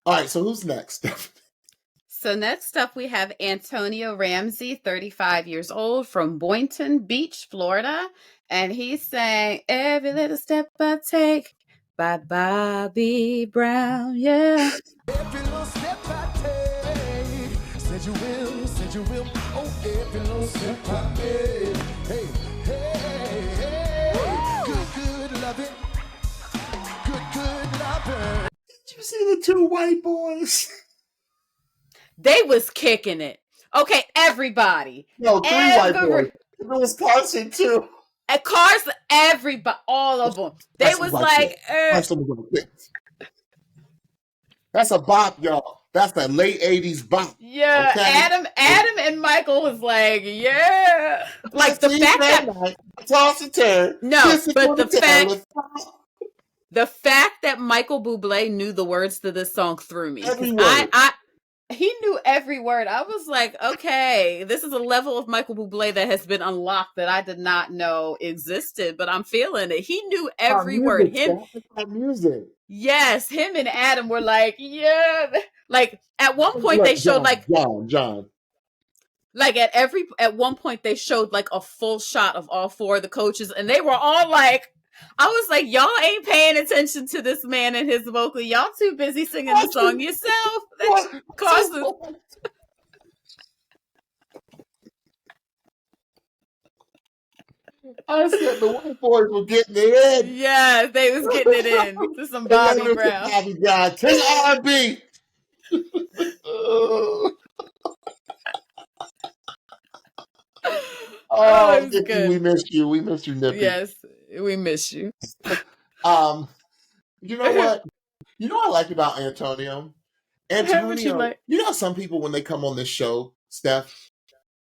All right, so who's next? So next up, we have Antonio Ramsey, 35 years old, from Boynton Beach, Florida. And he sang Every Little Step I Take by Bobby Brown. Yeah. Every little step I take, said you will, oh, every little step I make, hey, good loving, good loving. Did you see the two white boys? They was kicking it. Okay, everybody. No, three white boys. It was Carson too. At Carson, everybody, all of them. They was like, that's a bop, y'all. That's a late 80s bop. Yeah, okay? Adam and Michael was like, yeah. Like the fact that toss and turn. No, but the fact that Michael Buble knew the words to this song threw me. He knew every word. I was like, okay, this is a level of Michael Buble that has been unlocked that I did not know existed, but I'm feeling it. He knew every word. Music. Yes, him and Adam were like, yeah. Like at one point they showed like John. Like at one point they showed like a full shot of all four of the coaches, and they were all like, I was like, y'all ain't paying attention to this man and his vocal. Y'all too busy singing the song yourself. I said the white boys were getting it in. Yeah, they was getting it in to some Bobby Brown. Bobby Brown. Take R&B. Oh, good. We missed you. We missed you, Nippy. Yes, we miss you. You know what? You know what I like about Antonio? Antonio, you know how some people, when they come on this show, Steph,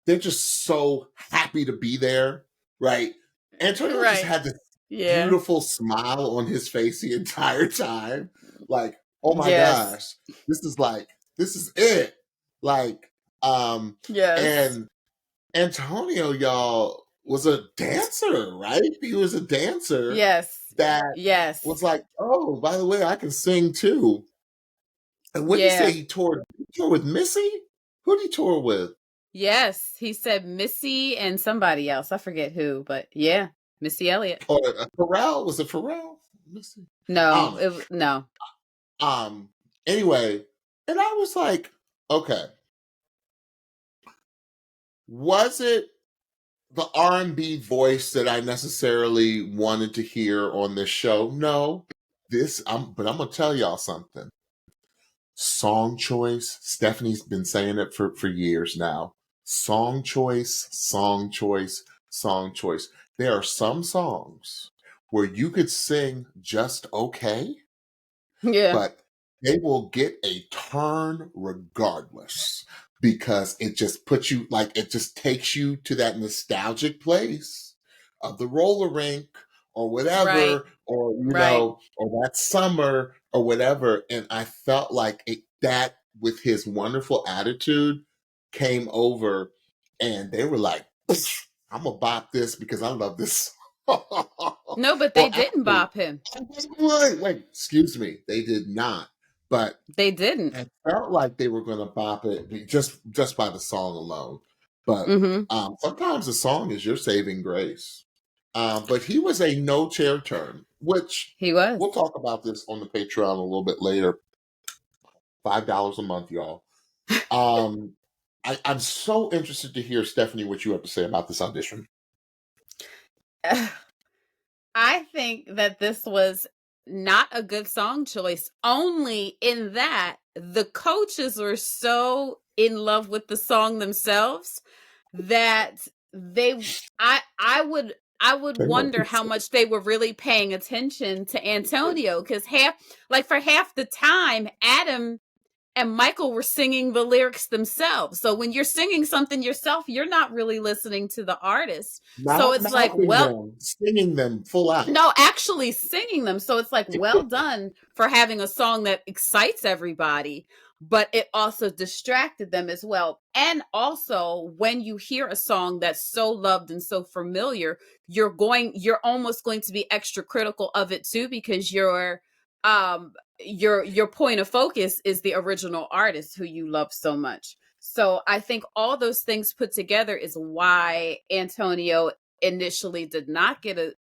they're just so happy to be there, right? Antonio just had this beautiful smile on his face the entire time. Like, oh my gosh, this is it. Like, and Antonio, y'all, was a dancer, right? He was a dancer. Yes. That was like, oh, by the way, I can sing too. And what did he say? He toured with Missy? Who did he tour with? Yes, he said Missy and somebody else. I forget who, but yeah, Missy Elliott. Or Pharrell? Was it Pharrell? Missy? No, no. Anyway, and I was like, okay, was it the R&B voice that I necessarily wanted to hear on this show? No. But I'm gonna tell y'all something. Song choice. Stephanie's been saying it for years now. Song choice, song choice, song choice. There are some songs where you could sing just okay, but they will get a turn regardless, because it just puts you, like, it just takes you to that nostalgic place of the roller rink or whatever, or, you know, or that summer or whatever. And I felt like that with his wonderful attitude came over, and they were like, I'm going to bop this because I love this. No, but they didn't bop him. Wait, excuse me. They did not. But they didn't. It felt like they were going to bop it just by the song alone. But sometimes the song is your saving grace. But he was a no chair turn, which he was. We'll talk about this on the Patreon a little bit later. $5 a month, y'all. I'm so interested to hear, Stephanie, what you have to say about this audition. I think that this was not a good song choice, only in that the coaches were so in love with the song themselves that I would wonder how much they were really paying attention to Antonio, because for half the time Adam and Michael were singing the lyrics themselves. So when you're singing something yourself, you're not really listening to the artist. So it's like, singing them full out. No, actually singing them. So it's like, well done for having a song that excites everybody, but it also distracted them as well. And also, when you hear a song that's so loved and so familiar, you're almost going to be extra critical of it too, because you're your point of focus is the original artist who you love so much. So I think all those things put together is why Antonio initially did not get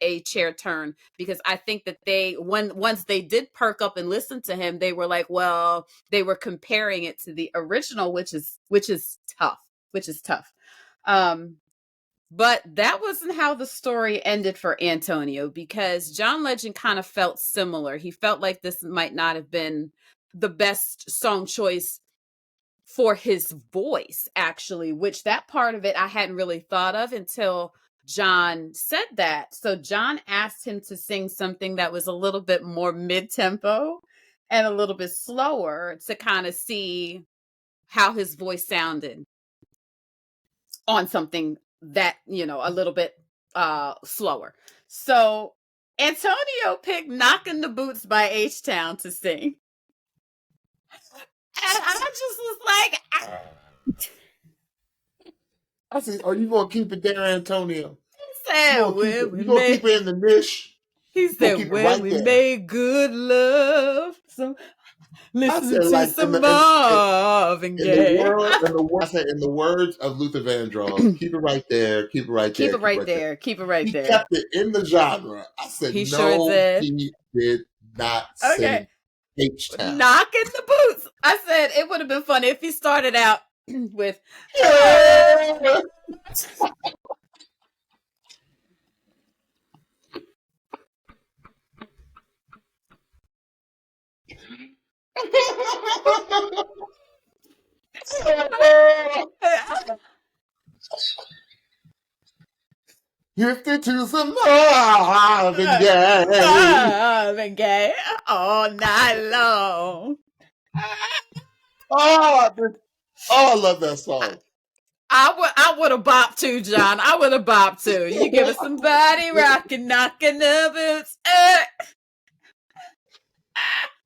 a chair turn, because I think that once they did perk up and listen to him, they were like, well, they were comparing it to the original, which is tough, but that wasn't how the story ended for Antonio, because John Legend kind of felt similar. He felt like this might not have been the best song choice for his voice, actually, which that part of it I hadn't really thought of until John said that. So John asked him to sing something that was a little bit more mid-tempo and a little bit slower to kind of see how his voice sounded on something that, a little bit slower. So Antonio picked Knockin' the Boots by H-Town to sing. And I just was like, I said, are you going to keep it there, Antonio? He said, you going to keep it in the niche? He said, well, we made good love. So listen to some Marvin Gaye. In the words of Luther Vandross, keep it right there, keep it right there. Keep it right there, keep it right there. He kept it in the genre. I said, he sure did. He did not sing H-Town. Knocking the Boots. I said it would have been funny if he started out with Gifted to some Marvin Gaye. Marvin Gaye all night long. I love that song. I would have bopped too, John. I would have bopped too. You give us some body rocking, knocking the boots.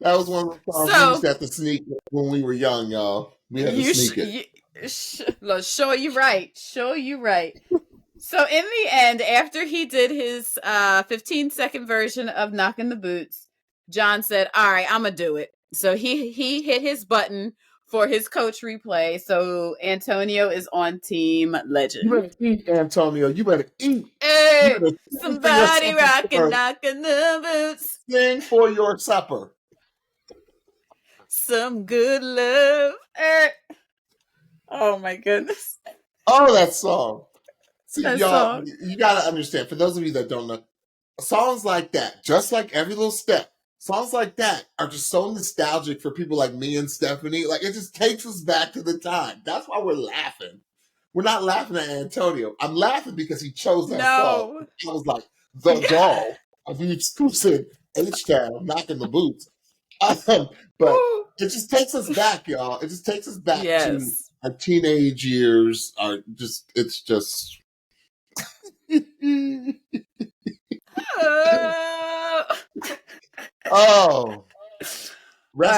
That was one of the songs we used to have to sneak when we were young, y'all. We had to sneak it. Show you right. So in the end, after he did his 15-second version of Knockin' the Boots, John said, all right, I'm going to do it. So he hit his button for his coach replay. So Antonio is on Team Legend. You better eat, Antonio. You better eat. Hey, somebody rockin', knockin' the boots. Sing for your supper. Some good love. Oh my goodness. Oh, that song. See, y'all, you got to understand, for those of you that don't know, songs like that, just like Every Little Step, songs like that are just so nostalgic for people like me and Stephanie. Like, it just takes us back to the time. That's why we're laughing. We're not laughing at Antonio. I'm laughing because he chose that song. I was like, the doll of the exclusive H-Town, Knocking the Boots. But it just takes us back, y'all. It just takes us back to our teenage years. It's just... Rest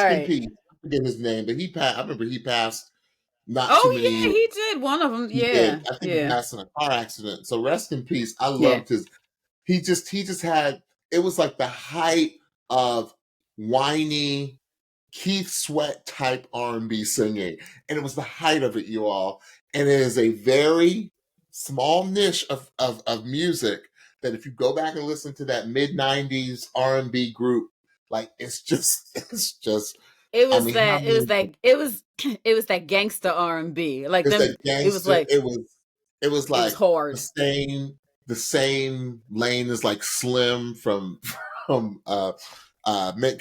in peace. I forget his name, but I remember he passed not too many years. He did. One of them, yeah. I think he passed in a car accident. So rest in peace. I loved his. He just had. It was like the height of whiny Keith Sweat type R&B singing, and it was the height of it, you all. And it is a very small niche of music that if you go back and listen to that mid-90s R&B group, like it was that gangster R&B. Like it was hard. The same lane as like Slim from not Mint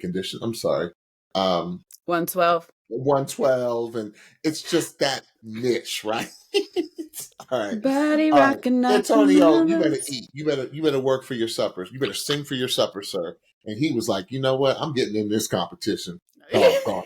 Condition. I'm sorry. 112. 112, and it's just that niche, right? All right. Body rocking, Antonio, you better eat. You better work for your suppers. You better sing for your supper, sir. And he was like, you know what? I'm getting in this competition. Okay.